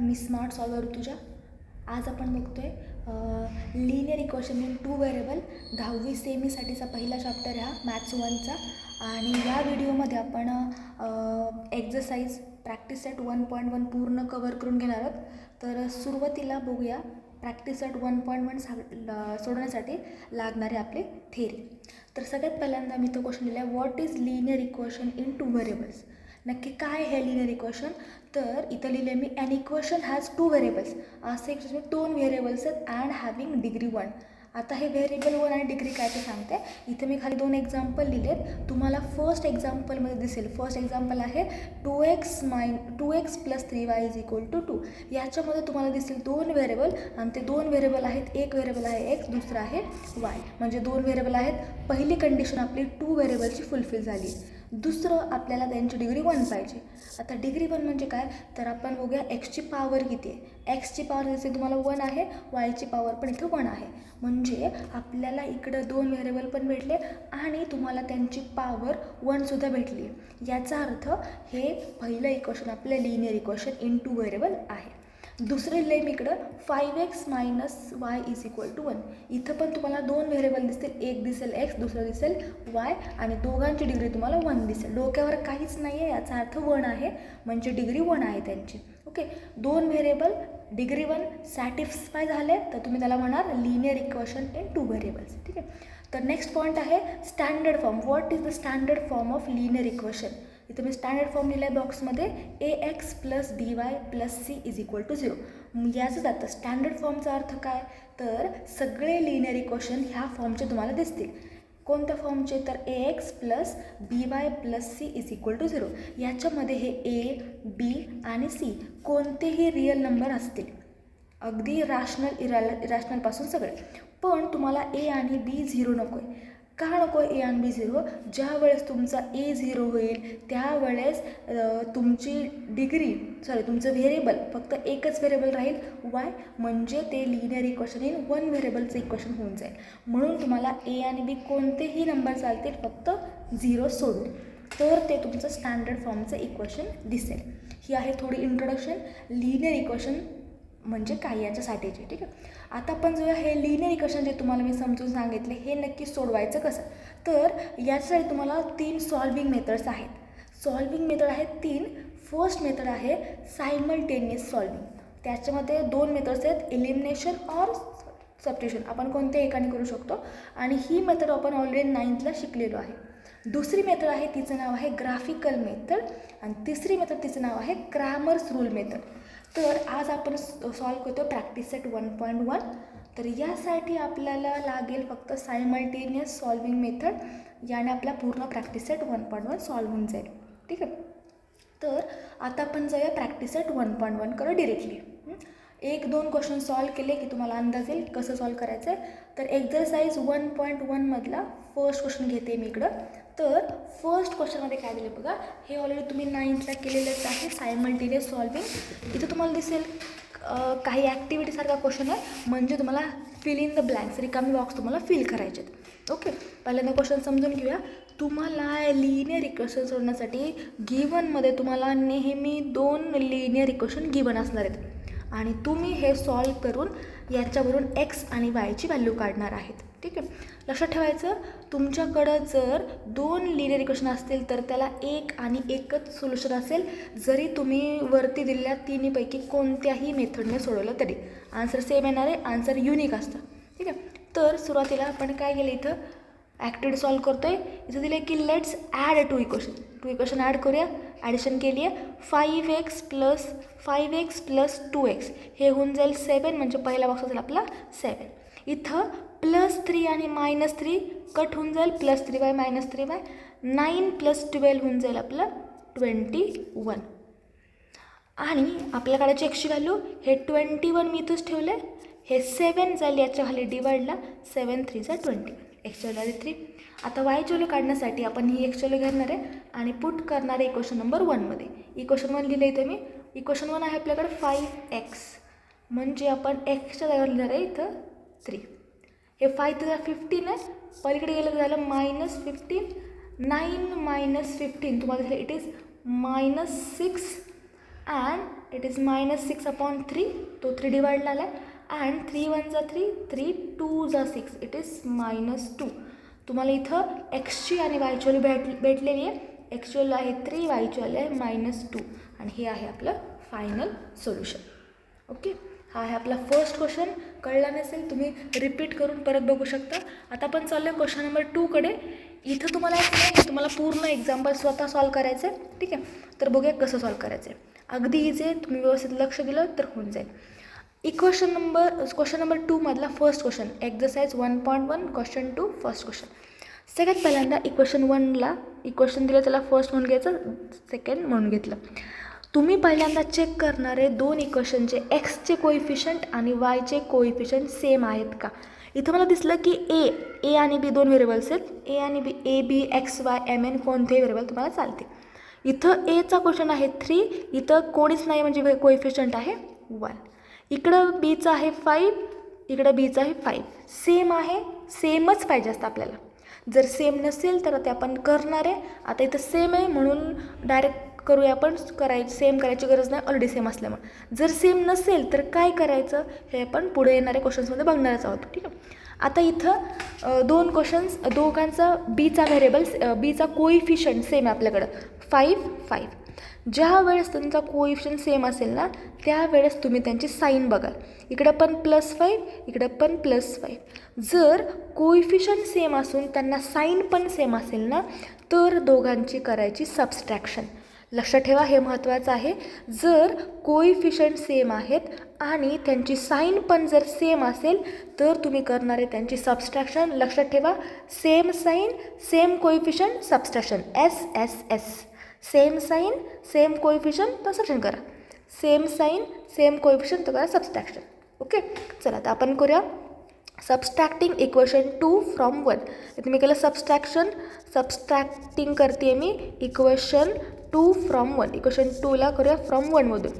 मी smart solver Rutuja. आज आपण बघतोय लिनियर इक्वेशन इन 2 व्हेरिएबल 10वी सेमीसाठीचा पहिला चॅप्टर आहे हा मॅथ्स 1चा. आणि या व्हिडिओमध्ये आपण एक्झरसाइज प्रॅक्टिस सेट 1.1 पूर्ण कवर करून घेणार आहोत. तर सुरुवातीला बघूया प्रॅक्टिस सेट 1.1 सोडवण्यासाठी लागणारे आपले थेरी. तर सगळ्यात पहिल्यांदा मी तो क्वेश्चन लिहिला आहे, what is linear equation in 2 variables. नक्की काय हे लिनियर इक्वेशन. तर इथं लिहिले मी ॲन इक्वेशन हॅज 2 व्हेरिएबल्स. असं एक 2 व्हेरिएबल्स आहेत अँड हॅविंग डिग्री 1. आता हे व्हेरिएबल 1 आणि डिग्री काय ते सांगते. इथे मी खाली 2 एक्झाम्पल लिहिलेत. तुम्हाला फर्स्ट एक्झाम्पलमध्ये दिसेल. फर्स्ट एक्झाम्पल आहे 2x + 3y = 2. याच्यामध्ये तुम्हाला दिसेल 2 व्हेरिएबल आणि ते 2 व्हेरिएबल आहेत. एक व्हेरिएबल आहे x, दुसरा आहे y. म्हणजे 2 व्हेरिएबल आहेत. पहिली कंडिशन आपली 2 व्हेरिएबलची फुलफिल झाली. दुसरं आपल्याला त्यांची डिग्री 1 पाहिजे. आता डिग्री 1 म्हणजे काय, तर आपण बघूया एक्सची पॉवर किती आहे. एक्सची पॉवर जसे तुम्हाला 1 आहे, वायची पॉवर पण इथं 1 आहे. म्हणजे आपल्याला इकडं 2 व्हेरिएबल पण भेटले आणि तुम्हाला त्यांची पॉवर 1सुद्धा भेटली. याचा अर्थ हे पहिलं इक्वेशन आपलं लिनियर इक्वेशन इन 2 व्हेरिएबल आहे. दुसरं लिहिलं मी इकडं 5x - y = 1. इथं पण तुम्हाला 2 व्हेरिएबल दिसतील. एक दिसेल x, दुसरं दिसेल y आणि दोघांची डिग्री तुम्हाला 1 दिसेल. डोक्यावर काहीच नाही आहे, याचा अर्थ 1 आहे म्हणजे डिग्री 1 आहे त्यांची. ओके, 2 व्हेरिएबल डिग्री 1 सॅटिस्फाय झाले तर तुम्ही त्याला म्हणणार लिनियर इक्वेशन इन 2 व्हेरिएबल्स. ठीक आहे. तर नेक्स्ट पॉईंट आहे standard form. What is the standard form of linear equation. इथं मी स्टँडर्ड फॉर्म लिहिला आहे बॉक्समध्ये, ax + dy + c = 0. याचं जातं स्टँडर्ड फॉर्मचा अर्थ काय, तर सगळे लिनियर इक्वेशन ह्या फॉर्मचे तुम्हाला दिसतील. कोणत्या फॉर्मचे, तर ax + by + c = 0. याच्यामध्ये हे a, b आणि c कोणतेही रिअल नंबर असतील, अगदी रॅशनल इरॅशनलपासून सगळे. पण तुम्हाला a आणि b 0 नको आहे. का नको ए आणि बी 0. ज्या वेळेस तुमचा ए 0 होईल त्यावेळेस तुमची डिग्री तुमचं व्हेरिएबल फक्त एकच व्हेरिएबल राहील वाय. म्हणजे ते लिनियर इक्वेशन इन 1 व्हेरिएबलचं इक्वेशन होऊन जाईल. म्हणून तुम्हाला ए आणि बी कोणतेही नंबर चालतील फक्त 0 सोडून, तर ते तुमचं स्टँडर्ड फॉर्मचं इक्वेशन दिसेल. ही आहे थोडी इंट्रोडक्शन लिनियर इक्वेशन म्हणजे काय याच्यासाठीचे. ठीक आहे. आता आपण जो हे लिनियर इक्वेशन जे तुम्हाला मी समजून सांगितले हे नक्की सोडवायचं कसं, तर याच्यासाठी तुम्हाला 3 सॉल्विंग मेथड्स आहेत. सॉल्विंग मेथड आहेत 3. फर्स्ट मेथड आहे सायमल्टेनियस सॉल्विंग. त्याच्यामध्ये 2 मेथड्स आहेत, एलिमिनेशन ऑर सबस्टिट्यूशन. आपण कोणत्या एकाने करू शकतो आणि ही मेथड आपण ऑलरेडी 9thला शिकलेलो आहे. दुसरी मेथड आहे तिचं नाव आहे ग्राफिकल मेथड आणि तिसरी मेथड तिचं नाव आहे क्रॅमर्स रूल मेथड. तर आज आपण सॉल्व करतो प्रॅक्टिस सेट 1.1. तर यासाठी आपल्याला लागेल फक्त सायमल्टेनियस सॉल्विंग मेथड. याने आपला पूर्ण प्रॅक्टिस सेट 1.1 सॉल्व होऊन जाईल. ठीक आहे. तर आता आपण जाऊया प्रॅक्टिस सेट 1.1 कडे डिरेक्टली. 1-2 क्वेश्चन सॉल्व केले की तुम्हाला अंदाज येईल कसं सॉल्व करायचं आहे. तर एक्झरसाइज 1.1 मधला फर्स्ट क्वेश्चन घेते मी इकडं. तर फर्स्ट क्वेश्चनमध्ये काय दिलं बघा, हे ऑलरेडी तुम्ही 9thला केलेलंच आहे सायमल्टेनियस सॉल्विंग. इथं तुम्हाला दिसेल काही ॲक्टिव्हिटीसारखा क्वेश्चन आहे, म्हणजे तुम्हाला फिल इन द ब्लँक्स, रिकामी बॉक्स तुम्हाला फिल करायचे आहेत. ओके, पहिल्यांदा क्वेश्चन समजून घेऊया. तुम्हाला लिनियर इक्वेशन सोडवण्यासाठी गिवनमध्ये तुम्हाला नेहमी 2 लिनियर इक्वेशन गिवन असणार आहेत आणि तुम्ही हे सॉल्व करून याच्यावरून एक्स आणि वायची व्हॅल्यू काढणार आहेत. ठीक आहे. लक्षात ठेवायचं, तुमच्याकडं जर 2 लिनियर इक्वेशन असतील तर त्याला 1 आणि एकच सोल्युशन असेल. जरी तुम्ही वरती दिलेल्या 3पैकी कोणत्याही मेथडने सोडवलं तरी आन्सर सेम येणार आहे, आन्सर युनिक असतं. ठीक आहे. तर सुरुवातीला आपण काय केलं, इथं ॲक्टिव्हिटी सॉल्व करतो आहे. इथं दिलं आहे की let's add 2 equation. 2 equation add करूया. ॲडिशन केली आहे. 5x + 2x हे होऊन जाईल 7. म्हणजे पहिला बॉक्स असेल आपला 7. इथं +3 आणि -3 कट होऊन जाईल, +3y - 3y. 9 + 12 होऊन जाईल आपलं 21. आणि आपल्या काढायची एक्सची व्हॅल्यू, हे 21 मी इथंच ठेवले. हे 7 जाईल याच्या खाली डिवाइडला, 7 3 = 21. एक्सची व्हॅल्यू 3. आता वायची व्हॅल्यू काढण्यासाठी आपण ही एक्सची व्हॅल्यू घेणार आहे आणि पुट करणार आहे इक्वेशन नंबर 1मध्ये. इक्वेशन 1 लिहिलं इथं मी. इक्वेशन 1 आहे आपल्याकडे 5x, म्हणजे आपण एक्सच्या जागेवर लिहिणार आहे इथं 3. हे 5 तर 15 आहे, पलीकडे गेलं झालं -15. 9 - 15 तुम्हाला झालं it is -6 and it is -6/3, तो 3 डिवाइडला आला आहे. अँड 3 1 जा 3, 3 2 जा 6, इट इज -2. तुम्हाला इथं एक्सची आणि वायची व्हॅल्यू भेटलेली आहे. एक्सची व्हॅल्यू आहे 3, वायची व्हॅल्यू आहे -2. आणि हे आहे आपलं फायनल सोल्युशन. ओके, हा आहे आपला फर्स्ट क्वेश्चन. कळला नसेल तुम्ही रिपीट करून परत बघू शकता. आता आपण चाललो क्वेश्चन नंबर 2कडे. इथं तुम्हाला तुम्हाला पूर्ण एक्झाम्पल स्वतः सॉल्व करायचं आहे. ठीक आहे, तर बघूया कसं सॉल्व करायचं आहे. अगदी इझी आहे, तुम्ही व्यवस्थित लक्ष दिलं तर होऊन जाईल. क्वेश्चन नंबर 2मधला first question, exercise 1.1 question 2 first question. सगळ्यात पहिल्यांदा इक्वेशन 1ला इक्वेशन दिलं त्याला फर्स्ट म्हणून घ्यायचं, सेकंड म्हणून घेतलं. तुम्ही पहिल्यांदा चेक करणारे दोन इक्वेशनचे एक्सचे कोइफिशियंट आणि वायचे कोइफिशियंट सेम आहेत का. इथं मला दिसलं की ए आणि बी दोन व्हेरिएबल्स आहेत. ए आणि B, A B X Y M N कोणतेही व्हेरिएबल तुम्हाला चालते. इथं एचा क्वेश्चन आहे 3, इथं कोणीच नाही म्हणजे कोइफिशियंट आहे 1. इकडं बीचं आहे 5, इकडं बीचं आहे 5. सेम आहे, सेमच पाहिजे असतं आपल्याला. जर सेम नसेल तर ते आपण करणार आहे. आता इथं सेम आहे म्हणून डायरेक्ट करूया आपण, सेम करायची गरज नाही ऑलरेडी सेम असल्यामुळे. जर सेम नसेल तर काय करायचं हे आपण पुढे येणाऱ्या क्वेश्चन्समध्ये बघणारच आहोत. ठीक आहे, आता इथं दोन क्वेश्चन्स, दोघांचा बीचा व्हेरिएबल बीचा कोइफिशियंट सेम आहे आपल्याकडं 5. ज्या वेळेस त्यांचा कोइफिशियंट सेम असेल ना त्यावेळेस तुम्ही त्यांची साईन बघाल. इकडं पण +5, इकडं पण +5. जर कोइफिशियंट सेम असून त्यांना साईन पण सेम असेल ना तर दोघांची करायची सबस्ट्रॅक्शन. लक्षात ठेवा, हे महत्त्वाचं आहे. जर कोइफिशियंट सेम आहेत आणि त्यांची साईन पण जर सेम असेल तर तुम्ही करणार आहे त्यांची सबस्ट्रॅक्शन. लक्षात ठेवा, same sign same coefficient subtraction, SSS. Same sign same coefficient तर सबस्ट्रॅक्शन करा, सेम साईन सेम कोइफिशियंट तर करा सबस्ट्रॅक्शन. ओके, चला आता आपण करूया सबस्ट्रॅक्टिंग इक्वेशन 2 फ्रॉम 1. इथे मी केलं सबस्ट्रॅक्टिंग करते मी इक्वेशन 2 फ्रॉम 1. इक्वेशन 2ला करूया फ्रॉम 1मधून.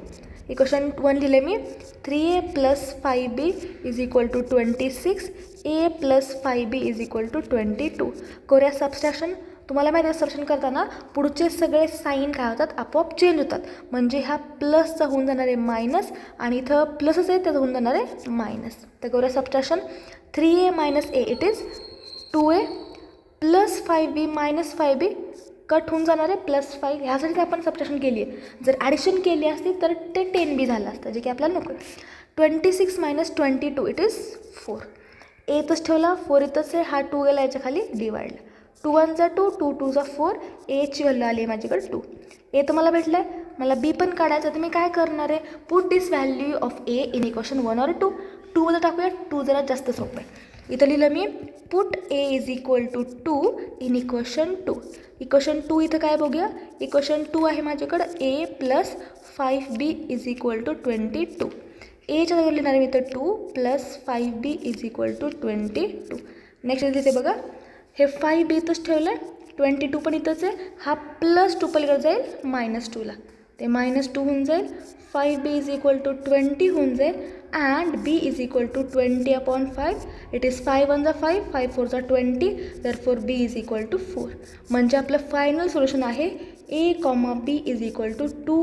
इक्वेशन 1 लिहिले मी 3a + 5b = 26, a + 5b = 22. करूया सबस्ट्रॅक्शन. तुम्हाला माहिती आहे सबस्ट्रॅक्शन करताना पुढचे सगळे साईन काय होतात, आपोआप चेंज होतात. म्हणजे हा प्लसचा होऊन जाणार आहे मायनस आणि इथं प्लसच आहे त्याचं होऊन जाणार आहे मायनस. तर करूया subtraction. 3a - a it is 2a + 5b - 5b cut होऊन जाणार आहे +5. ह्यासाठी आपण सबस्ट्रॅक्शन केली आहे. जर ॲडिशन केली असती तर ते 10b झालं असतं, जे की आपल्याला नको. 26 - 22 इट इज 4. ए इथंच ठेवला, 4 इथंच आहे, हा 2 गेला याच्या खाली डिवाइडला. 2 1 जा 2, 2 2 जा 4. एची व्हॅल्यू आली आहे माझ्याकडे 2. ए तर मला भेटलं आहे. मला बी पण काढायचं तर मी काय करणार आहे, put this value of A in equation 1 और 2. 2मध्ये टाकूया, 2 जरा जास्त सोपं आहे. इथं लिहिलं me put A = 2 in equation 2. Equation 2 इथं काय बघूया, इक्वेशन 2 आहे माझ्याकडं a + 5b = 22. एच्या जागेवर लिहिणार मी इथं 2 + 5b = 22. नेक्स्ट इथे बघा, हे 5b इथंच ठेवलं आहे, 22 पण इथंच आहे. हा +2 पलीकडे जाईल -2ला, ते -2 होऊन जाईल. 5b = 20 होऊन जाईल अँड b = 20/5. इट इज 5 1 जा 5, 5 4 जा 20. Therefore b = 4. म्हणजे आपलं फायनल सोल्युशन आहे a, b = 2,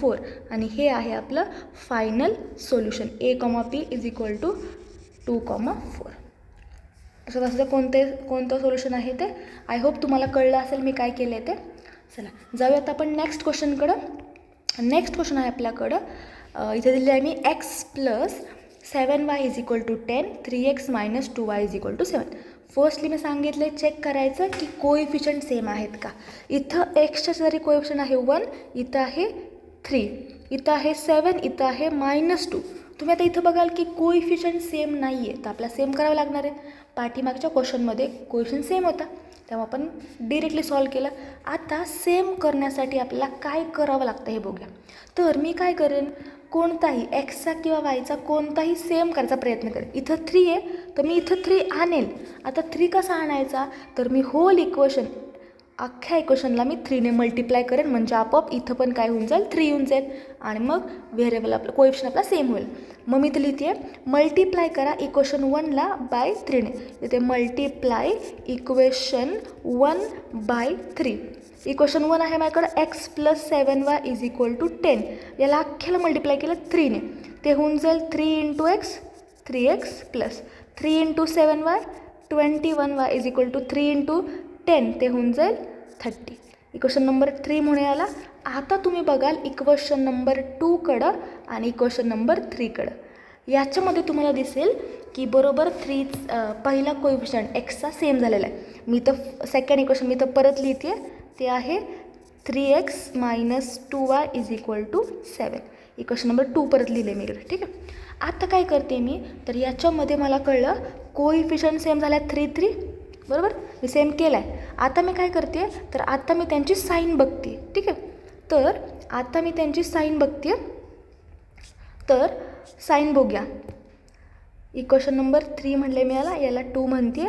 4. आणि हे आहे आपलं फायनल सोल्युशन a, b = 2, 4. तसं कोणतं सोल्युशन आहे ते आय होप तुम्हाला कळलं असेल मी काय केलं आहे ते. चला जाऊयात आपण नेक्स्ट क्वेश्चनकडं. नेक्स्ट क्वेश्चन आहे आपल्याकडं, इथे दिले आहे मी x + 7y = 10, 3x - 2y = 7. Firstly मी सांगितले चेक करायचं की कोइफिशियंट सेम आहेत का. इथं एक्सच्या जरी कोइफिशियंट आहे 1, इथं आहे 3, इथं आहे 7, इथं आहे -2. तुम्ही आता इथं बघाल की कोइफिशियंट सेम नाही आहे, तर आपल्याला सेम करावं लागणार आहे. पाठीमागच्या क्वेश्चनमध्ये कोइफिशियंट सेम होता तेव्हा आपण डिरेक्टली सॉल्व केलं. आता सेम करण्यासाठी आपल्याला काय करावं लागतं हे बघूया. तर मी काय करेन, कोणताही एक्सचा किंवा वायचा कोणताही सेम करायचा प्रयत्न करेन. इथं 3 आहे तर मी इथं 3 आणेल. आता 3 कसा आणायचा, तर मी होल इक्वेशन अख्ख्या इक्वेशनला मी 3ने मल्टिप्लाय करेन. म्हणजे आपोआप इथं पण काय होऊन जाईल, 3 येऊन जाईल आणि मग व्हेरिएबल आपलं कोइफिशियंट आपला सेम होईल. मग मी इथं लिहिते मल्टिप्लाय करा इक्वेशन 1ला बाय 3ने. इथे मल्टिप्लाय इक्वेशन 1 बाय 3. इक्वेशन 1 आहे माझ्याकडं x + 7y = 10. याला अख्ख्याला मल्टिप्लाय केलं 3ने, ते होऊन जाईल 3 × x 3x + 3 × 7y 21y = 3 × 10, ते होऊन जाईल 30. इक्वेशन नंबर 3 म्हणून याला. आता तुम्ही बघाल इक्वेशन नंबर 2कडं आणि इक्वेशन नंबर 3कडं. याच्यामध्ये तुम्हाला दिसेल की बरोबर पहिला कोएफिशियंट एक्सचा सेम झालेला आहे. मी तर सेकंड इक्वेशन मी तर परत लिहिते, ते आहे 3x - 2y = 7. इक्वेशन नंबर 2 परत लिहिले मी इकडे. ठीक आहे. आता काय करते मी, तर याच्यामध्ये मला कळलं कोएफिशियंट सेम झाला आहे 3 3, बरोबर, मी सेम केला आहे. आता मी काय करते, तर आता मी त्यांची साईन बघते. ठीक आहे. तर आता मी त्यांची साईन बघते, तर साईन बघूया. इक्वेशन नंबर 3 म्हणले मी याला 2 म्हणते.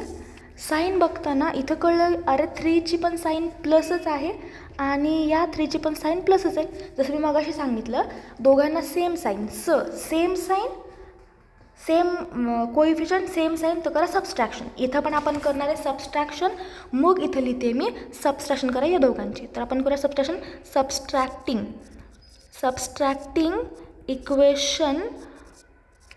साईन बघताना इथं कळलं, अरे 3ची पण साईन प्लसच आहे आणि या 3ची पण साईन प्लसच आहे. जसं मी मगाशी सांगितलं, दोघांना same sign, same sign same coefficient same sign, तर करा सबस्ट्रॅक्शन. इथं पण आपण करणार आहे सबस्ट्रॅक्शन. मग इथं लिहिते मी सबस्ट्रॅक्शन करा या दोघांची. तर आपण करूया सबस्ट्रॅक्शन. Subtracting equation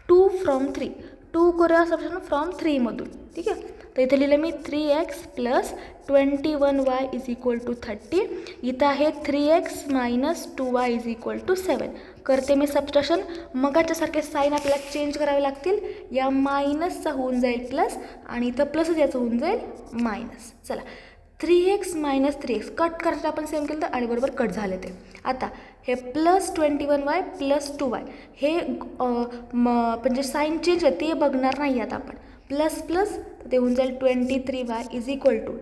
2 from 3. 2 करूया सबस्ट्रॅक्शन फ्रॉम 3 मधून. ठीक आहे. तर इथे लिहिलं मी 3x + 21y = 30. इथं आहे 3x - 2y = 7. करते मी सबस्ट्रॅक्शन. मगाच्यासारखे साईन आपल्याला चेंज करावे लागतील. या मायनसचा होऊन जाईल प्लस आणि इथं प्लसच याचं होऊन जाईल मायनस. चला, 3x - 3x कट करायचं आपण सेम केलं तर आणि बरोबर कट झाले ते. आता हे +21y + 2y हे म्हणजे साईन चेंज आहे ते बघणार नाही आता आपण. प्लस प्लस ते होऊन जाईल 23y =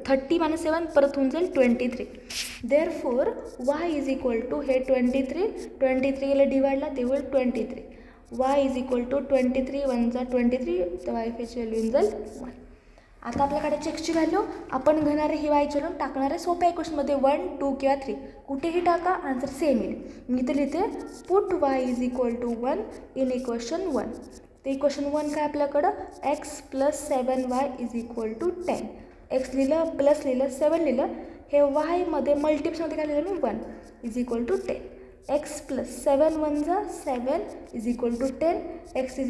30 - 7 परत होऊन जाईल 23. देअरफॉर y = हे 23 गेलं डिवाइडला, ते होईल 23. y = 23 × 1 = 23, तर वायफायची व्हॅल्यू होऊन जाईल 1. आता आपल्याकडे एक्सची व्हॅल्यू आपण घेणारे ही वायची व्हॅल्यू टाकणार आहे सोप्या इक्वेशनमध्ये 1 2 किंवा 3 कुठेही टाका, आन्सर सेम येईल. मी इथे लिहिते पुट y = 1 इन इक्वेशन 1. ते इक्वेशन 1 काय आपल्याकडं x + 7y = 10. x लिहिलं, प्लस लिहिलं, 7 लिहिलं. हे yमध्ये मल्टिप्समध्ये काय लिहिलं मी 1 = 10. x + 7 × 1 = 7 = 10. x =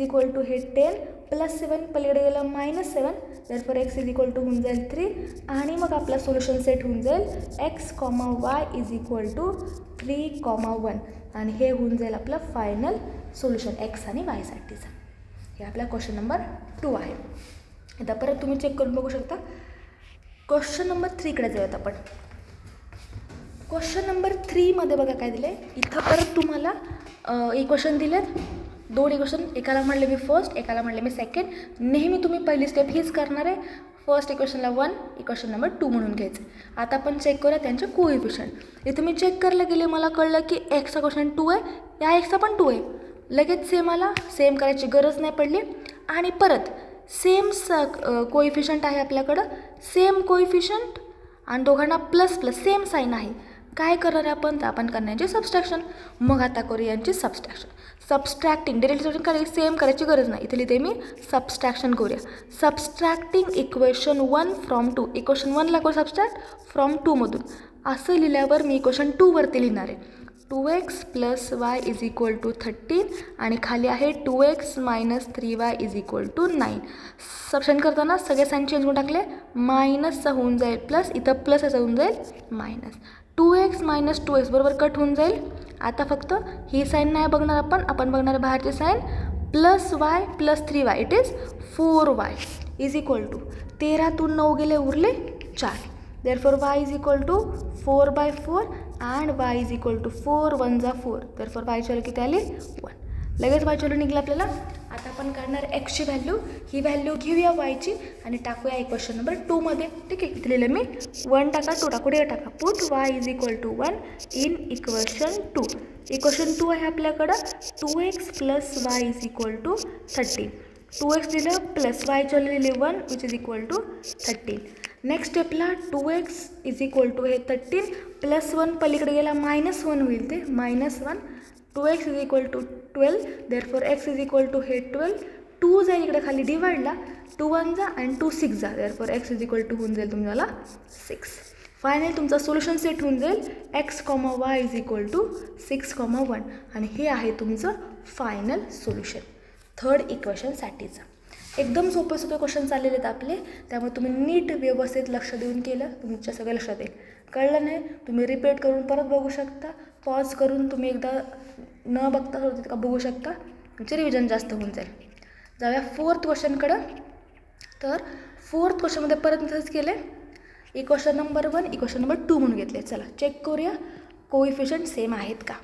हे 10 + 7 पलीकडे गेलं -7, therefore x होऊन जाईल 3. आणि मग आपला सोल्युशन सेट होऊन जाईल x, y = 3, 1 आणि हे होऊन जाईल आपलं फायनल सोल्युशन x आणि y साठीचं. हे आपला क्वेश्चन नंबर 2 आहे. आता परत तुम्ही चेक करून बघू शकता. क्वेश्चन नंबर 3कडे जाऊयात आपण. क्वेश्चन नंबर 3मध्ये बघा काय दिलं आहे. इथं परत तुम्हाला इक्वेशन दिलेत, 2 इक्वेशन. एकाला म्हणले मी फर्स्ट, एकाला म्हणले मी सेकंड. नेहमी तुम्ही पहिली स्टेप हीच करणार आहे. फर्स्ट इक्वेशनला 1, इक्वेशन नंबर 2 म्हणून घ्यायचं. आता आपण चेक करूया त्यांचे कोएफिशियंट. इथं मी चेक करायला गेले, मला कळलं की एक्सचा क्वेश्चन 2 आहे, या एक्सचा पण 2 आहे. लगेच सेम आला, सेम करायची गरज नाही पडली. आणि परत सेम कोएफिशियंट आहे आपल्याकडं, सेम कोएफिशियंट आणि दोघांना प्लस प्लस सेम साईन आहे. काय करणार आहे आपण, तर आपण करण्याचे सबस्ट्रॅक्शन. मग आता करूया यांची सबस्ट्रॅक्शन. सबस्ट्रॅक्टिंग डायरेक्ट सबस्ट्रॅक्शन करायची, सेम करायची गरज नाही. इथे लिहिते मी सबस्ट्रॅक्शन करूया. Subtracting equation 1 from 2. इक्वेशन 1ला करू सबस्ट्रॅक्ट फ्रॉम 2 मधून. असं लिहिल्यावर मी इक्वेशन 2 वरती लिहिणार आहे. 2x + y = 13 आणि खाली आहे 2x - 3y = 9. सबस्ट्रॅक्शन करताना सगळे साईन चेंज करून टाकले. मायनसचा होऊन जाईल प्लस, इथं प्लस याचा होऊन जाईल मायनस. 2x - 2x बरोबर कट होऊन जाईल. आता फक्त ही साईन नाही बघणार आपण बघणार आहे बाहेरची sign. +y + 3y it is 4y = 13तून 9 गेले, उरले 4. therefore y = 4/4 and y = 4 × 1 = 4. therefore y ची व्हॅल्यू किती आली 1. लगेच y ची व्हॅल्यू निघली आपल्याला. आता आपण काढणार एक्सची व्हॅल्यू. ही व्हॅल्यू घेऊया yची आणि टाकूया इक्वेशन नंबर 2 मध्ये. ठीक आहे. इथे लिहिलं मी 1 टाका 2 टाका, पुढे टाका. Put y = 1 in equation 2. Equation 2 आहे आपल्याकडं 2x + y = 13. 2x लिहिलं प्लस y ची व्हॅल्यू लिहिली 1 विच इज = 13. नेक्स्ट स्टेपला 2x = हे 13 + 1 पलीकडे गेला -1 होईल, ते -1. 2x = 12, therefore x = हे 12. 2 जाईल इकडे खाली डिवाइडला, 2 1 जा आणि 2 6 जा, therefore x = होऊन जाईल तुम्हाला 6. फायनली तुमचा सोल्युशन सेट होऊन जाईल x, y is equal to 6,1 आणि हे आहे तुमचं फायनल सोल्युशन थर्ड इक्वेशनसाठीचं. एकदम सोपे क्वेश्चन चाललेले आहेत आपले, त्यामुळे तुम्ही नीट व्यवस्थित लक्ष देऊन केलं तुमच्या सगळ्या लक्षात येईल. कळलं नाही तुम्ही रिपीट करून परत बघू शकता, पॉज करून तुम्ही एकदा न बघता का बघू शकता, तुमचे रिव्हिजन जास्त होऊन जाईल. जाऊया फोर्थ क्वेश्चनकडं. तर फोर्थ क्वेश्चनमध्ये परत तसंच केले, इक्वेशन नंबर 1 इक्वेशन नंबर 2 म्हणून घेतले. चला चेक करूया कोइफिशियंट सेम आहेत का.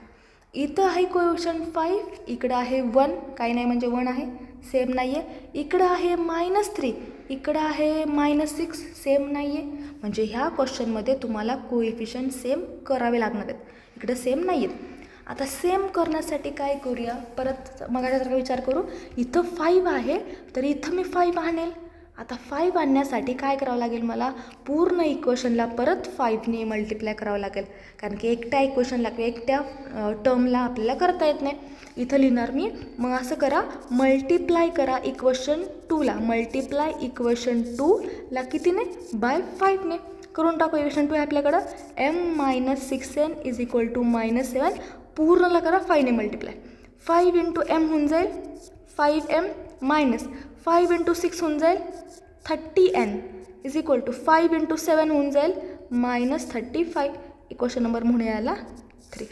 इथं आहे कोइफिशियंट 5, इकडं आहे 1, काही नाही म्हणजे 1 आहे, सेम नाही आहे. इकडं आहे -3, इकडं आहे -6, सेम नाही आहे. म्हणजे ह्या क्वेश्चनमध्ये तुम्हाला कोइफिशियंट सेम करावे लागणार आहेत, इकडं सेम नाही आहेत. आता सेम करण्यासाठी काय करूया, परत मगाच्यासारखा विचार करू. इथं 5 आहे तर इथं मी 5 आणेल. आता 5 आणण्यासाठी काय करावं लागेल, मला पूर्ण इक्वेशनला परत 5ने मल्टिप्लाय करावं लागेल, कारण की एकट्या इक्वेशनला किंवा एकट्या टर्मला आपल्याला करता येत नाही. इथं लिहिणार मी, मग असं करा, मल्टिप्लाय करा इक्वेशन 2ला, मल्टिप्लाय इक्वेशन 2ला कितीने, बाय 5ने करून टाकू. इक्वेशन 2 आहे आपल्याकडं m-6n इज इक्वल टू -7, पूर्णला करा 5ने मल्टिप्लाय. 5 इंटू m होऊन जाईल 5m मायनस 5 इंटू 6 होऊन जाईल 30n is equal to 5 into 7 होऊन जाईल -35. इक्वेशन नंबर म्हणून यायला 3.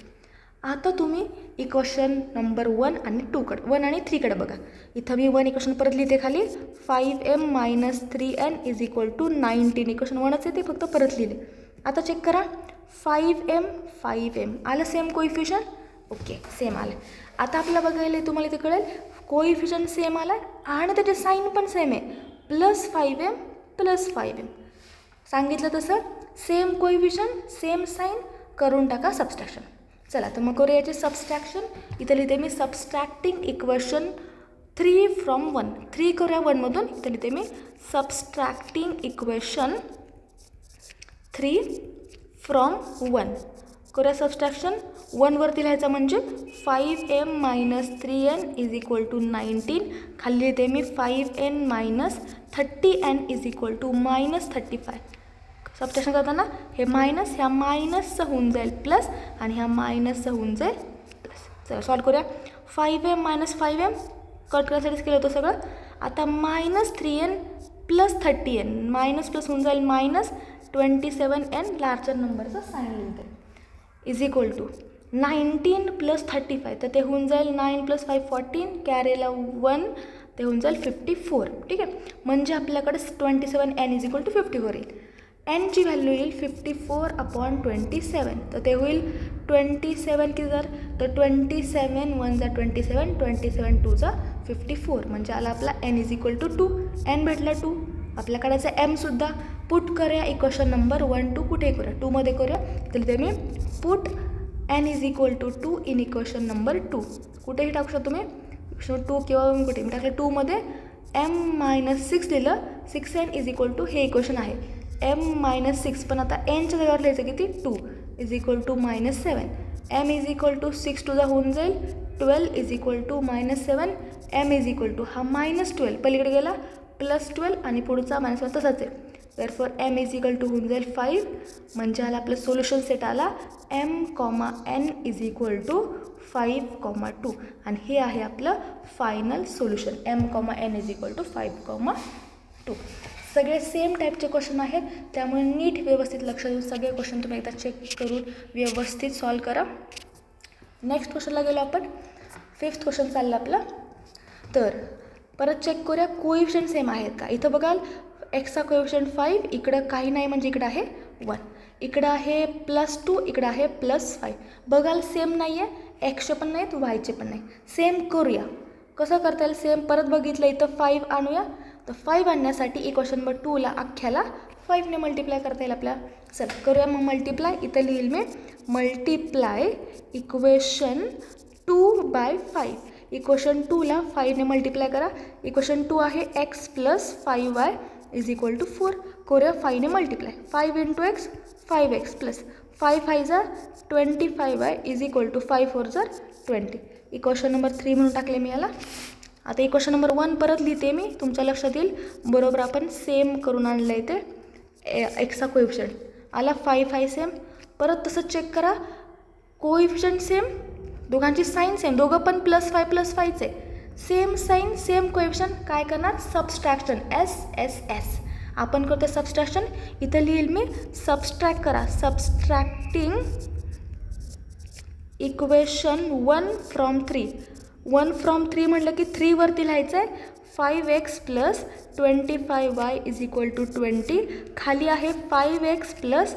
आता तुम्ही इक्वेशन नंबर 1 आणि 2कडे 1 आणि 3कडे बघा. इथं मी 1 इक्वेशन परत लिहिते खाली, 5m minus 3n is equal to 19. Equation 1च आहे ते फक्त परत लिहिले. आता चेक करा 5m आलं सेम कोइफिशियंट, ओके सेम आलं. आता आपल्याला बघायला तुम्हाला इथे कळेल कोइफिशियंट सेम आला आणि त्याचे साईन पण सेम आहे, +5m + 5m. सांगितलं तसं सेम कोइफिशियंट सेम साईन, करून टाका सबस्ट्रॅक्शन. चला तर मग करूया याचे सबस्ट्रॅक्शन. इथं लिहिते मी सबस्ट्रॅक्टिंग इक्वेशन 3 फ्रॉम 1. 3 करूया 1मधून, इथं लिहिते मी सबस्ट्रॅक्टिंग इक्वेशन 3 फ्रॉम 1. करूया सबस्ट्रॅक्शन. 1 वरती लिहायचं म्हणजे 5m minus 3n is equal to 19. खाली लिहिते मी 5n minus 30n is equal to -35. Subtraction करताना हे मायनस ह्या मायनसचं होऊन जाईल प्लस आणि ह्या मायनसचं होऊन जाईल प्लस. चला सॉल्व करूया. 5m मायनस 5m कट करण्यासाठीच केलं होतं सगळं. आता -3n + 30n मायनस प्लस होऊन जाईल -27n, लार्जर नंबरचा साईन लिहिते इज इक्वल टू 19 + 35, तर ते होऊन जाईल 9 + 5 14, कॅरेला 1 ते होऊन जाईल 54. ठीक आहे, म्हणजे आपल्याकडे 27n इज इक्वल टू 54 येईल. nची व्हॅल्यू येईल 54/27, तर ते होईल 27 किती जर, तर 27 1 = 27, 27 2 = 54, म्हणजे आला आपला n is equal to 2. n भेटला 2. आपल्या काढायचा m सुद्धा. पुट करूया इक्वेशन नंबर 1 2 कुठे करूया, 2मध्ये करूया. तर ते मी put n is equal to 2 in equation number 2. कुठेही टाकू शकतो तुम्ही, इक्वेशन 2 किंवा कुठे मी टाकलं 2मध्ये m-6 लिहिलं, 6n इज इक्वल टू हे इक्वेशन आहे m-6, पण आता nच्या जागेवर लिहायचं किती 2 is equal to -7. m is equal to 6 2 होऊन जाईल 12 is equal to -7. m is equal to हा -12 पलीकडे गेला +12 आणि पुढचा -1 तसाच आहे. therefore m is equal to होऊन जाईल 5, म्हणजे आला आपलं सोल्युशन सेट आला m,n इज इक्वल टू 5,2 आणि हे आहे आपलं final solution m,n is equal to 5,2. सगळे सेम टाईपचे क्वेश्चन आहेत, त्यामुळे नीट व्यवस्थित लक्ष देऊन सगळे क्वेश्चन तुम्ही एकदा चेक करून व्यवस्थित सॉल्व करा. नेक्स्ट क्वेश्चनला गेलो आपण. 5th क्वेश्चन चाललं आपलं. तर परत चेक करूया कोइफिशियंट सेम आहेत का. इथं बघाल एक्सचा कोइफिशियंट 5, इकडं काही नाही म्हणजे इकडं आहे 1, इकडं आहे +2, इकडं आहे +5. बघाल सेम नाही आहे, एक्सचे पण नाहीत वायचे पण नाही. सेम करूया, कसं करता येईल सेम. परत बघितलं इथं 5 आणूया, तर 5 आणण्यासाठी इक्वेशन नंबर 2ला अख्ख्याला 5ने मल्टिप्लाय करता येईल आपल्याला. चला करूया मग मल्टिप्लाय. इथं लिहिल मी मल्टिप्लाय इक्वेशन 2/5. इक्वेशन 2ला 5ने मल्टिप्लाय करा. इक्वेशन 2 आहे x + 5y is equal to 4. करूया 5ने multiply. 5 × x 5x plus 5 5 = 25y is equal to 5 4 = 20. Equation number 3 म्हणून टाकले मी याला. आता इक्वेशन नंबर 1 परत लिहिते मी, तुमच्या लक्षात येईल. बरोबर आपण सेम करून आणलं आहे ते एक्सचा कोइफिशियंट. आला 5 सेम. परत तसंच चेक करा, कोइफिशियंट सेम, दोघांची साईन सेम, दोघं पण +5 आहे. सेम साईन सेम कोइफिशियंट, काय करणार सबस्ट्रॅक्शन, S आपण करतो सबस्ट्रॅक्शन. इथं लिहिल मी सबस्ट्रॅक्ट करा, सबस्ट्रॅक्टिंग इक्वेशन 1 from 3. 1 from 3 म्हटलं की 3 वरती लिहायचं आहे. 5x + 25y = 20. खाली आहे 5x +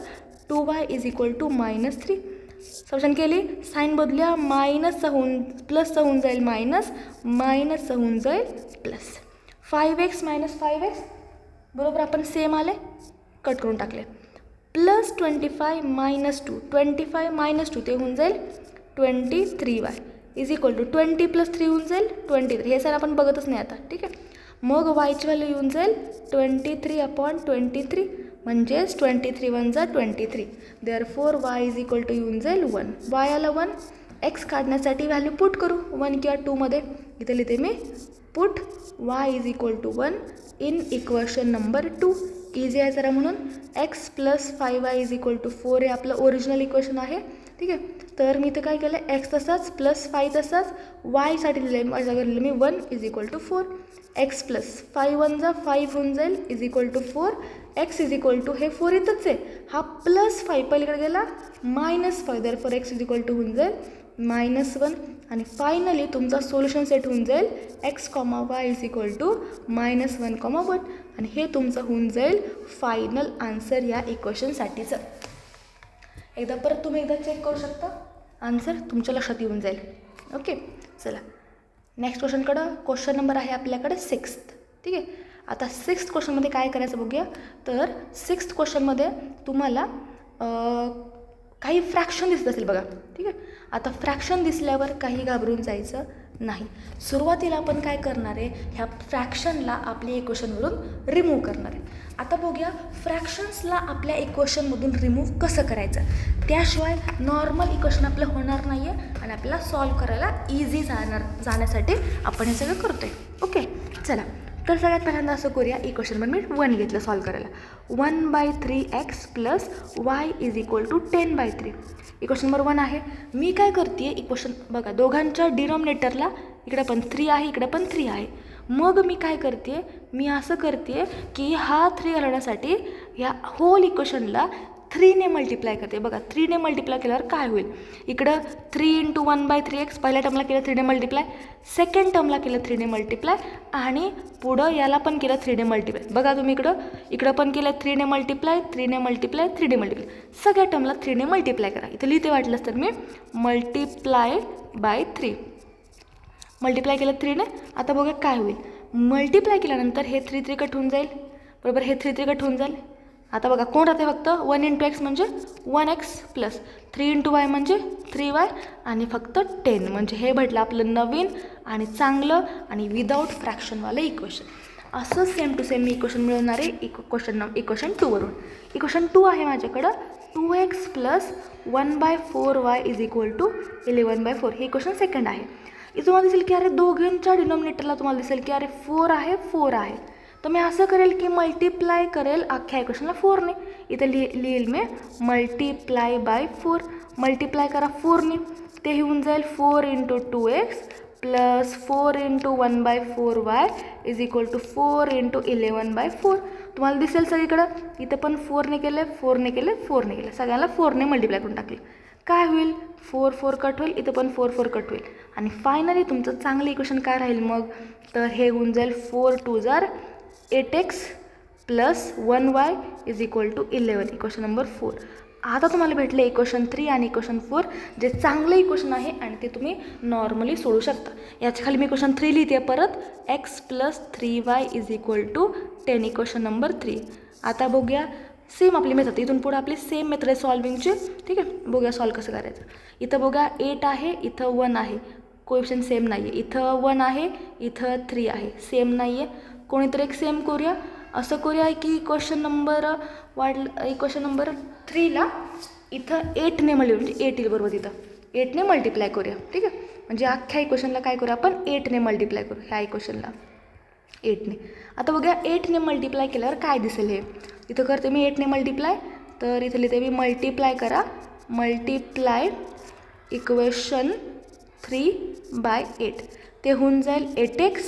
2y = -3. सबस्ट्रॅक्शन केली, साईन बदलूया, मायनसचा होऊन प्लसचा होऊन जाईल मायनस, मायनसचा होऊन जाईल प्लस. 5x - 5x बरोबर आपण सेम आले, कट करून टाकले. +25 - 2, 25 - 2 ते होऊन जाईल 23y = 20 + 3 होऊन जाईल 23. हे सर आपण बघतच नाही आता, ठीक आहे. मग वायची व्हॅल्यू येऊन जाईल 23/23, म्हणजेच 23 × 1 = 23. देअरफॉर y = येऊन जाईल 1. y आला 1. x काढण्यासाठी व्हॅल्यू पुट करू 1 किंवा 2 मध्ये. इथे लिहिते me put y = 1 in equation number 2. Easy आहे जरा म्हणून. x + 5y = 4 हे आपलं ओरिजिनल इक्वेशन आहे, ठीक आहे. तर मी इथं काय केलं, x तसाच +5 तसाच, y साठी लिहिलं माझ्या जागेवर लिहिलं मी 1 = 4. x + 5 × 1 = 5 होऊन जाईल = 4. x = हे 4 इथंच आहे, हा +5 पलीकडे गेला -5. देअरफॉर x = होऊन जाईल -1. आणि फायनली तुमचा सोल्युशन सेट होऊन जाईल x, y = -1, आणि हे तुमचं होऊन जाईल फायनल आन्सर या इक्वेशनसाठीचं. एकदा परत तुम्ही एकदा चेक करू शकता, आन्सर तुमच्या लक्षात येऊन जाईल. ओके, चला नेक्स्ट क्वेश्चनकडं. क्वेश्चन नंबर आहे आपल्याकडे 6th, ठीक आहे. आता 6th क्वेश्चनमध्ये काय करायचं बघूया. तर 6th क्वेश्चनमध्ये तुम्हाला काही फ्रॅक्शन दिसत असेल बघा, ठीक आहे. आता फ्रॅक्शन दिसल्यावर काही घाबरून जायचं नाही. सुरुवातीला आपण काय करणार आहे, ह्या फ्रॅक्शनला आपल्या इक्वेशनवरून रिमूव्ह करणार आहे. आता बघूया फ्रॅक्शन्सला आपल्या इक्वेशनमधून रिमूव्ह कसं करायचं. त्याशिवाय नॉर्मल इक्वेशन आपलं होणार नाही आहे आणि आपल्याला सॉल्व करायला इझी जाण्यासाठी आपण हे सगळं करतो आहे. ओके, चला. तर सगळ्यात पहिल्यांदा असं करूया, इक्वेशन मी 1 घेतलं सॉल्व करायला. 1/3x + y = 10/3. इक्वेशन नंबर 1 आहे. मी काय करते, इक्वेशन बघा दोघांच्या डिनॉमिनेटरला इकडे पण 3 आहे, इकडे पण 3 आहे. मग मी काय करते, मी असं करते की हा 3 घालवण्यासाठी ह्या होल इक्वेशनला 3ने मल्टिप्लाय करते. बघा 3ने मल्टिप्लाय केल्यावर काय होईल, इकडं 3 × 1/3x पहिल्या टर्मला केलं 3ने मल्टिप्लाय, सेकंड टर्मला केलं 3ने मल्टिप्लाय, आणि पुढं याला पण केलं 3ने मल्टिप्लाय. बघा तुम्ही इकडं पण केलं 3ने मल्टिप्लाय, 3ने मल्टिप्लाय, 3ने मल्टिप्लाय, सगळ्या टर्मला 3ने मल्टिप्लाय करा. इथं लिहिते वाटलंच तर मी ×3 मल्टिप्लाय केलं 3ने. आता बघा काय होईल, मल्टिप्लाय केल्यानंतर हे 3 कट होऊन जाईल, बरोबर, हे 3 कट होऊन जाईल. आता बघा कोण राहते फक्त 1 × x म्हणजे 1x + 3 × y म्हणजे 3y, आणि फक्त 10 म्हणजे हे भेटलं आपलं नवीन आणि चांगलं आणि विदाऊट फ्रॅक्शनवालं इक्वेशन. असं सेम टू सेम मी इक्वेशन मिळवणार आहे इक्वेशन 2 वरून. इक्वेशन 2 आहे माझ्याकडं 2x + 1/4y = 11/4. हे इक्वेशन सेकंड आहे. इथं तुम्हाला दिसेल की अरे दोघांच्या डिनॉमिनेटरला तुम्हाला दिसेल की अरे 4 आहे. तर मी असं करेल की मल्टिप्लाय करेल अख्ख्या इक्वेशनला 4ने. इथं लिहिल मी ×4. मल्टिप्लाय करा 4ने, ते होऊन जाईल 4 × 2x + 4 × 1/4y = 4 × 11/4. तुम्हाला दिसेल सगळीकडं, इथं पण 4ने केलं, 4ने केलं, 4ने केलं, सगळ्यांना 4ने मल्टिप्लाय करून टाकलं. काय होईल, 4 कट होईल, इथं पण 4 कट होईल, आणि फायनली तुमचं चांगलं इक्वेशन काय राहील मग, तर हे होऊन जाईल 4 × 2 = 8x + 1y = 11. Equation number 4. आता तुम्हाला भेटले इक्वेशन 3 आणि इक्वेशन 4, जे चांगलं इक्वेशन आहे आणि ते तुम्ही नॉर्मली सोडू शकता. याच्या खाली मी इक्वेशन 3 लिहिते परत, x + 3y = 10. Equation number 3. आता बघूया सेम आपली मेथड, इथून पुढे आपली सेम मेथड आहे सॉल्विंगची, ठीक आहे. बघूया सॉल्व कसं करायचं. इथं बघा 8 आहे, इथं 1 आहे, कोएफिशियंट सेम नाही आहे. इथं 1 आहे, इथं 3 आहे, सेम नाही आहे. कोणीतरी एक सेम करूया. असं करूया की इक्वेशन नंबर 3ला इथं 8ने म्हणजे 8 येईल, बरोबर, तिथं 8ने मल्टिप्लाय करूया, ठीक आहे. म्हणजे अख्ख्या इक्वेशनला काय करूया आपण 8ने मल्टिप्लाय करू, ह्या इक्वेशनला 8ने. आता बघूया 8ने मल्टिप्लाय केल्यावर काय दिसेल. हे इथं करते मी 8ने मल्टिप्लाय, तर इथे लिहिते मी मल्टिप्लाय करा, मल्टिप्लाय इक्वेशन 3/8 ते होऊन जाईल 8x.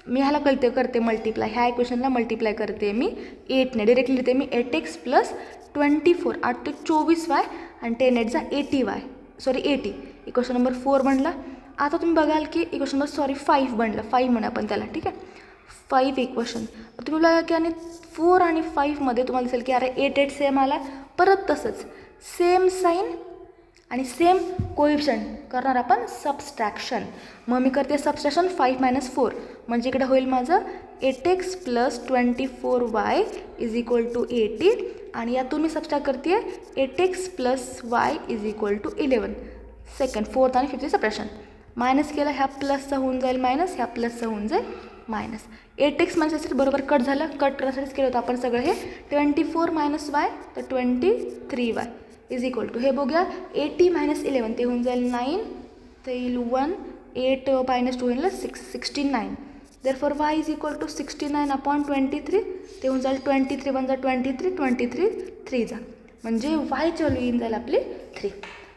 मी ह्याला करते मल्टिप्लाय, ह्या इक्वेशनला मल्टिप्लाय करते मी 8ने, डिरेक्टली लिहिते मी 8x प्लस 24, 8 ते 24y आणि 10 8 80y, सॉरी 80. इक्वेशन नंबर 4 बनला. आता तुम्ही बघाल की इक्वेशन नंबर 5 बनलं, 5 म्हणा आपण त्याला, ठीक आहे. 5 इक्वेशन तुम्ही बघा की आणि 4 आणि 5मध्ये तुम्हाला दिसेल की अरे 8 8 सेम आला. परत तसंच सेम साईन आणि सेम कोएफिशियंट करणार आपण सबस्ट्रॅक्शन. मग मी करते सबस्ट्रॅक्शन 5 - 4 म्हणजे इकडे होईल माझं 8x plus 24y is equal to 80 आणि यातून मी सबस्ट्रॅक्ट करते 8x plus y is equal to 11. Second, fourth आणि फिफ्थ सबट्रॅक्शन मायनस केलं, ह्या प्लसचा होऊन जाईल मायनस, ह्या प्लसचा होऊन जाईल मायनस. 8x म्हणजे बरोबर कट झालं, कट करण्यासाठीच केलं होतं आपण सगळं हे. 24 - y तर 23y इज इक्वल टू, हे बघूया 80 - 11 ते होऊन जाईल 9, ते येईल 1, 8 - 2 येईल 6, 69. Therefore y is equal to 69/23 ते होऊन जाईल 23 × 1 = 23, 23 3 जा म्हणजे yची व्हॅल्यू येऊन जाईल आपली 3.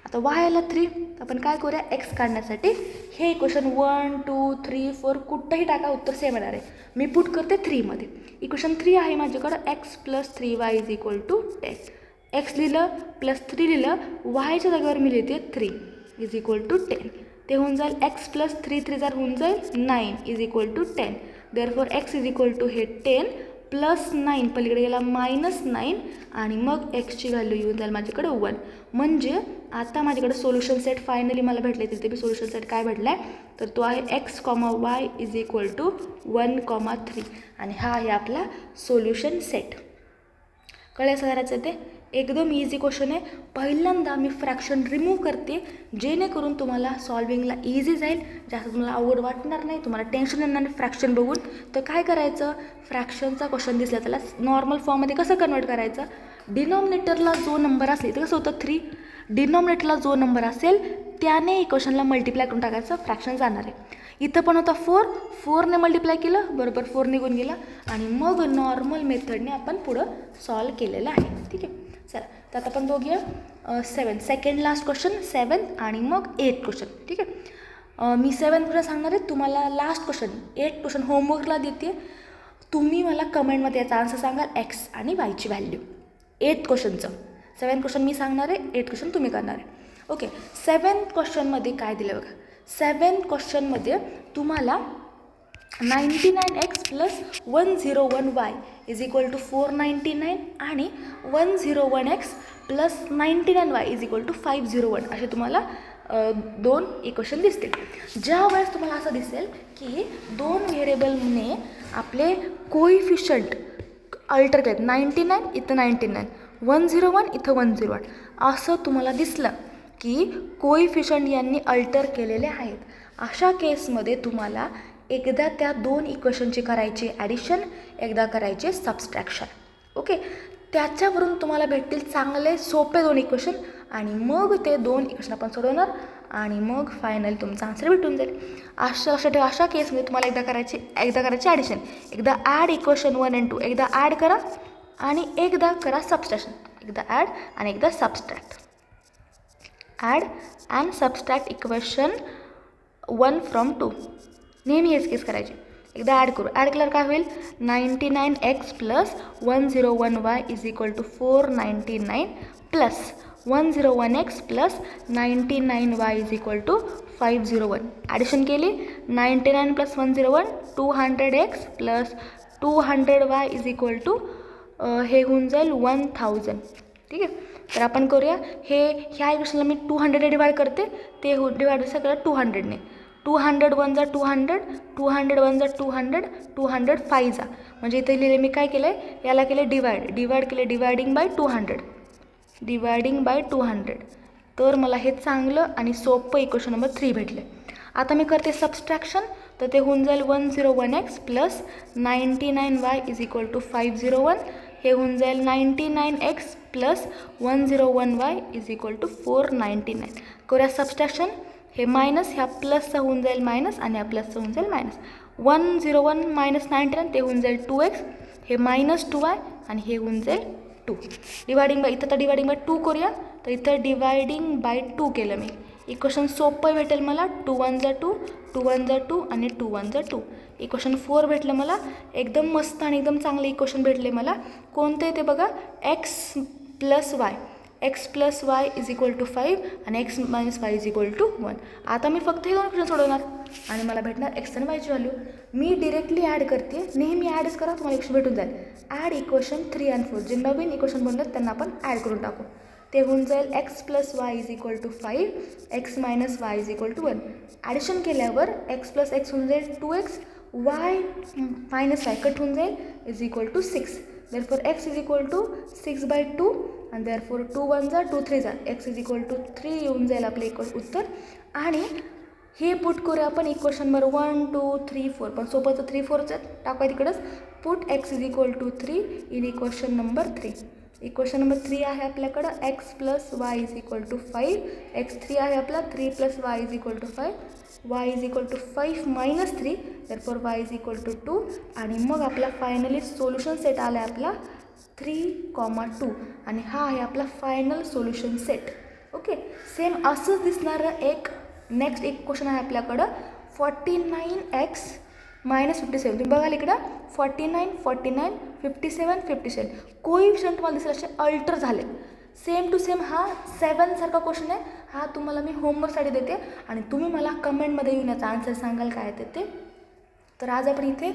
आता y आला 3, आपण काय करूया x काढण्यासाठी हे इक्वेशन 1 2 3 4 कुठंही टाका उत्तर सेम येणार आहे. मी पुट करते 3मध्ये. इक्वेशन 3 आहे माझ्याकडं, x plus 3y is equal to 10. x लिहिलं प्लस 3 लिहिलं, yच्या जागेवर मी लिहिते 3 इज इक्वल टू 10 ते होऊन जाईल x प्लस 3 3 जर होऊन जाईल 9 is equal to 10. Therefore x is equal to हे 10 प्लस 9 पलीकडे गेला -9 आणि मग एक्सची व्हॅल्यू येऊन जाईल माझ्याकडे 1. म्हणजे आता माझ्याकडे सोल्युशन सेट फायनली मला भेटले. तिथे बी सोल्युशन सेट काय भेटला आहे तर तो आहे x, y is equal to 1, 3 आणि हा आहे आपला सोल्युशन सेट. कळलं करायचं ते एकदम इझी क्वेश्चन आहे. पहिल्यांदा मी फ्रॅक्शन रिमूव्ह करते जेणेकरून तुम्हाला सॉल्विंगला इझी जाईल, जास्त तुम्हाला आवड वाटणार नाही, तुम्हाला टेन्शन येणार नाही फ्रॅक्शन बघून. तर काय करायचं, फ्रॅक्शनचा क्वेश्चन दिसला त्याला नॉर्मल फॉर्ममध्ये कसं कन्वर्ट करायचं. डिनॉमिनेटरला जो नंबर असेल तर कसं होतं 3, डिनॉमिनेटरला जो नंबर असेल त्याने इक्वेशनला मल्टिप्लाय करून टाकायचं, फ्रॅक्शन जाणार आहे. इथं पण होता 4ने मल्टिप्लाय केलं, बरोबर 4 निघून गेला आणि मग नॉर्मल मेथडने आपण पुढं सॉल्व केलेलं आहे. ठीक आहे, चला तर आता आपण बघूया 7 सेकंड लास्ट क्वेश्चन 7 आणि मग 8 क्वेश्चन. ठीक आहे, मी 7 क्वेश्चन सांगणार आहे, तुम्हाला लास्ट क्वेश्चन 8 क्वेश्चन होमवर्कला देते. तुम्ही मला कमेंटमध्ये याचा आन्सर सांगाल x आणि yची व्हॅल्यू 8 क्वेश्चनचं. 7 क्वेश्चन मी सांगणार आहे, 8 क्वेश्चन तुम्ही करणार आहे. ओके, 7 क्वेश्चनमध्ये काय दिलं बघा. 7 क्वेश्चनमध्ये तुम्हाला 99x plus 101y is equal to 499 आणि 101x plus 99y is equal to 501 असे तुम्हाला 2 इक्वेशन दिसतील. ज्या वेळेस तुम्हाला असं दिसेल की 2 व्हेरिएबलने आपले कोइफिशियंट अल्टर केलेत, 99 इथं 99, 101 इथं 101 असं तुम्हाला दिसलं की कोइफिशियंट यांनी अल्टर केलेले आहेत, अशा केसमध्ये तुम्हाला एकदा त्या 2 इक्वेशनची करायची ॲडिशन, एकदा करायचे सबस्ट्रॅक्शन. ओके, त्याच्यावरून तुम्हाला भेटतील चांगले सोपे 2 इक्वेशन आणि मग ते 2 इक्वेशन आपण सोडवणार आणि मग फायनल तुमचा आन्सर भेटून जाईल. अशा केसमध्ये तुम्हाला एकदा करायची ॲडिशन, एकदा ॲड इक्वेशन 1 आणि 2, एकदा ॲड करा आणि एकदा करा सबस्ट्रॅक्शन, एकदा ॲड आणि एकदा subtract. Add and subtract equation 1 from 2, नेहमी हेच केस करायचे. एकदा ॲड करू, ॲड केल्यावर काय होईल 99x plus 101y is equal to 499 plus 101x plus 99y is equal to 501. Addition केली 99 plus 101 200x plus 200y is equal to हे होऊन जाईल 1000. ठीक आहे, तर आपण करूया ह्या इक्वेशनला मी 200ने डिवाइड करते, ते डिवाइड सगळं 200ने. 200 1 जा 200, 200 1 जा 200, 200 5 जा म्हणजे इथे लिहिले मी काय केलं आहे, याला केले डिवाइड केले डिवायडिंग बाय 200, तर मला हे चांगलं आणि सोपं इक्वेशन नंबर 3 भेटले. आता मी करते सबस्ट्रॅक्शन, तर ते होऊन जाईल 101x plus 99y is equal to 501, हे होऊन जाईल 99x plus 101y is equal to 499. करूया सबस्ट्रॅक्शन, हे मायनस ह्या प्लसचा होऊन जाईल मायनस आणि ह्या प्लसचा होऊन जाईल मायनस. 101 मायनस 99 ते होऊन जाईल 2x, हे मायनस 2y आणि हे होऊन जाईल 2. डिवायडिंग बाय, इथं तर डिवायडिंग बाय 2 करूया, तर इथं डिवायडिंग बाय 2 केलं मी. इक्वेशन सोपं भेटेल मला. 2 1 जा 2, 2 1 जा 2 आणि 2 1 जा 2. इक्वेशन 4 भेटलं मला. एकदम मस्त आणि एकदम चांगले इक्वेशन भेटले मला. कोणतं आहे ते बघा, x plus y is equal to 5 आणि x minus y is equal to 1. आता मी फक्त हे दोन इक्वेशन सोडवणार आणि मला भेटणार एक्स आणि वायची व्हॅल्यू. मी डिरेक्टली ॲड करते, नेहमी ॲडच करा, तुम्हाला इक्वेशन भेटून जाईल. ॲड इक्वेशन 3 आणि 4, जे नवीन इक्वेशन बनलं त्यांना आपण ॲड करून टाकू. ते होऊन जाईल x plus y is equal to 5, x minus y is equal to 1. Addition केल्यावर एक्स प्लस एक्स होऊन जाईल 2x, y minus y cut होऊन जाईल is equal to 6. Therefore x is equal to 6/2 आणि देअरफॉर 2 1 जा 2 3 जा, एक्स इज इक्वल टू 3 येऊन जाईल आपलं उत्तर. आणि हे पुट करूया आपण इक्वेशन नंबर 1 2 3 4, पण सोबतचं 3 4चं टाकूया तिकडंच. Put x is equal to 3 in equation number 3. Equation number 3 आहे आपल्याकडं x plus y is equal to 5, x3 आहे आपला 3 plus y is equal to 5, y is equal to 5 minus 3, therefore y is equal to 2. आणि मग आपला finally solution set आला आहे आपला 3,2 आणि हा आहे आपला final solution set. Okay, same असंच दिसणारं एक नेक्स्ट एक क्वेश्चन आहे आपल्याकडं 49x मायनस 57. तुम्ही बघाल इकडं 49 49 57 57 कोइफिशियंट तुम्हाला दिसेल असे अल्टर झाले. सेम टू सेम हा 7 सारखा क्वेश्चन आहे. हा तुम्हाला मी होमवर्कसाठी देते आणि तुम्ही मला कमेंटमध्ये येऊन याचा आन्सर सांगाल काय ते. तर आज आपण इथे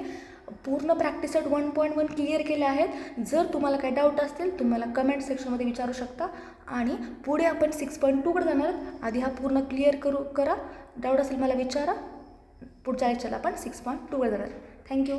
पूर्ण प्रॅक्टिस सेट 1.1 क्लिअर केले आहेत. जर तुम्हाला काही डाऊट असतील तुम्हाला कमेंट सेक्शनमध्ये विचारू शकता आणि पुढे आपण 6.2कडे जाणार आहोत. आधी हा पूर्ण क्लिअर करा. डाऊट असेल मला विचारा. पुढच्या लेक्चरला आपण 6.2कडे जाणार. थँक्यू.